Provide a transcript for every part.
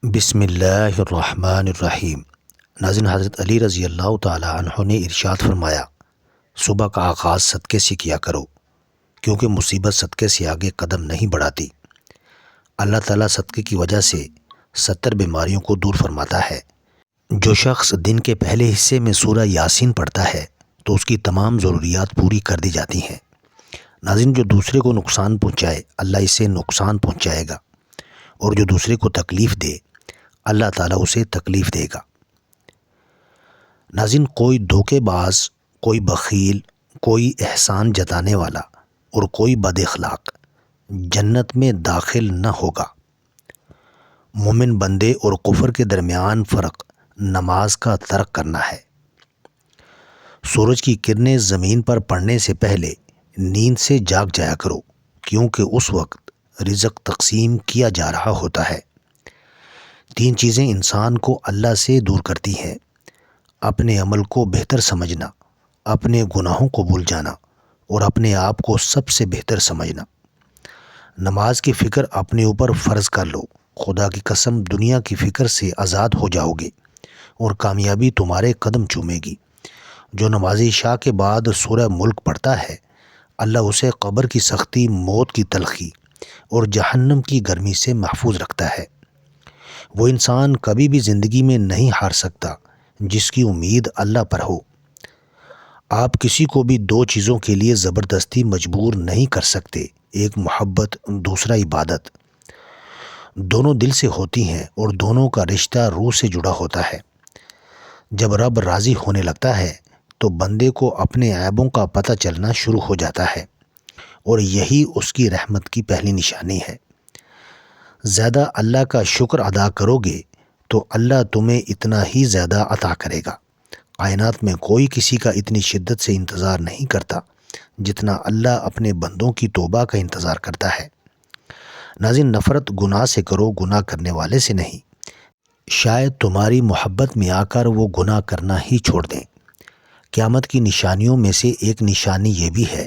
بسم اللہ الرحمن الرحیم۔ ناظرین، حضرت علی رضی اللہ تعالی عنہ نے ارشاد فرمایا، صبح کا آغاز صدقے سے کیا کرو کیونکہ مصیبت صدقے سے آگے قدم نہیں بڑھاتی۔ اللہ تعالیٰ صدقے کی وجہ سے 70 بیماریوں کو دور فرماتا ہے۔ جو شخص دن کے پہلے حصے میں سورہ یاسین پڑھتا ہے تو اس کی تمام ضروریات پوری کر دی جاتی ہیں۔ ناظرین، جو دوسرے کو نقصان پہنچائے اللہ اسے نقصان پہنچائے گا، اور جو دوسرے کو تکلیف دے اللہ تعالیٰ اسے تکلیف دے گا۔ ناظرین، کوئی دھوکے باز، کوئی بخیل، کوئی احسان جتانے والا اور کوئی بد اخلاق جنت میں داخل نہ ہوگا۔ مومن بندے اور کفر کے درمیان فرق نماز کا ترک کرنا ہے۔ سورج کی کرنیں زمین پر پڑنے سے پہلے نیند سے جاگ جایا کرو کیونکہ اس وقت رزق تقسیم کیا جا رہا ہوتا ہے۔ 3 چیزیں انسان کو اللہ سے دور کرتی ہیں: اپنے عمل کو بہتر سمجھنا، اپنے گناہوں کو بھول جانا اور اپنے آپ کو سب سے بہتر سمجھنا۔ نماز کی فکر اپنے اوپر فرض کر لو، خدا کی قسم دنیا کی فکر سے آزاد ہو جاؤ گے اور کامیابی تمہارے قدم چومے گی۔ جو نماز عشاء کے بعد سورہ ملک پڑھتا ہے اللہ اسے قبر کی سختی، موت کی تلخی اور جہنم کی گرمی سے محفوظ رکھتا ہے۔ وہ انسان کبھی بھی زندگی میں نہیں ہار سکتا جس کی امید اللہ پر ہو۔ آپ کسی کو بھی 2 چیزوں کے لیے زبردستی مجبور نہیں کر سکتے، ایک محبت، دوسرا عبادت۔ دونوں دل سے ہوتی ہیں اور دونوں کا رشتہ روح سے جڑا ہوتا ہے۔ جب رب راضی ہونے لگتا ہے تو بندے کو اپنے عیبوں کا پتہ چلنا شروع ہو جاتا ہے، اور یہی اس کی رحمت کی پہلی نشانی ہے۔ زیادہ اللہ کا شکر ادا کرو گے تو اللہ تمہیں اتنا ہی زیادہ عطا کرے گا۔ کائنات میں کوئی کسی کا اتنی شدت سے انتظار نہیں کرتا جتنا اللہ اپنے بندوں کی توبہ کا انتظار کرتا ہے۔ ناظرین، نفرت گناہ سے کرو، گناہ کرنے والے سے نہیں۔ شاید تمہاری محبت میں آ کر وہ گناہ کرنا ہی چھوڑ دیں۔ قیامت کی نشانیوں میں سے ایک نشانی یہ بھی ہے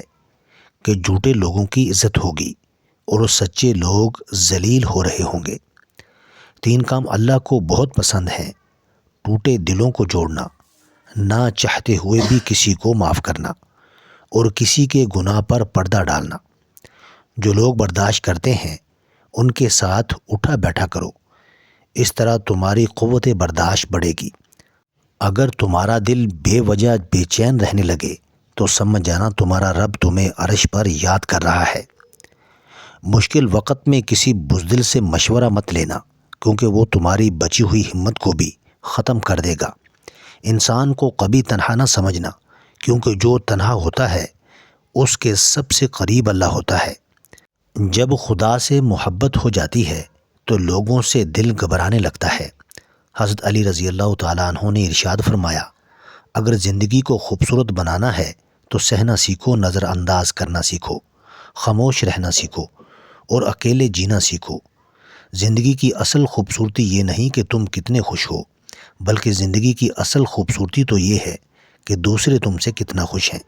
کہ جھوٹے لوگوں کی عزت ہوگی اور سچے لوگ ذلیل ہو رہے ہوں گے۔ 3 کام اللہ کو بہت پسند ہیں: ٹوٹے دلوں کو جوڑنا، نہ چاہتے ہوئے بھی کسی کو معاف کرنا، اور کسی کے گناہ پر پردہ ڈالنا۔ جو لوگ برداشت کرتے ہیں ان کے ساتھ اٹھا بیٹھا کرو، اس طرح تمہاری قوت برداشت بڑھے گی۔ اگر تمہارا دل بے وجہ بے چین رہنے لگے تو سمجھ جانا تمہارا رب تمہیں عرش پر یاد کر رہا ہے۔ مشکل وقت میں کسی بزدل سے مشورہ مت لینا کیونکہ وہ تمہاری بچی ہوئی ہمت کو بھی ختم کر دے گا۔ انسان کو کبھی تنہا نہ سمجھنا کیونکہ جو تنہا ہوتا ہے اس کے سب سے قریب اللہ ہوتا ہے۔ جب خدا سے محبت ہو جاتی ہے تو لوگوں سے دل گھبرانے لگتا ہے۔ حضرت علی رضی اللہ تعالیٰ عنہ نے ارشاد فرمایا، اگر زندگی کو خوبصورت بنانا ہے تو سہنا سیکھو، نظر انداز کرنا سیکھو، خاموش رہنا سیکھو اور اکیلے جینا سیکھو۔ زندگی کی اصل خوبصورتی یہ نہیں کہ تم کتنے خوش ہو، بلکہ زندگی کی اصل خوبصورتی تو یہ ہے کہ دوسرے تم سے کتنا خوش ہیں۔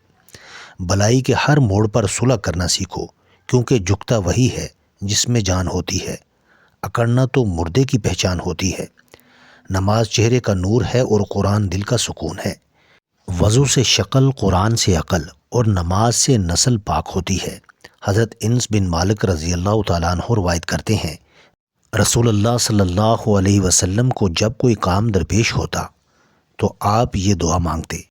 بلائی کے ہر موڑ پر صلح کرنا سیکھو کیونکہ جھکتا وہی ہے جس میں جان ہوتی ہے، اکڑنا تو مردے کی پہچان ہوتی ہے۔ نماز چہرے کا نور ہے اور قرآن دل کا سکون ہے۔ وضو سے شکل، قرآن سے عقل اور نماز سے نسل پاک ہوتی ہے۔ حضرت انس بن مالک رضی اللہ تعالیٰ عنہ روایت کرتے ہیں، رسول اللہ صلی اللہ علیہ وسلم کو جب کوئی کام درپیش ہوتا تو آپ یہ دعا مانگتے: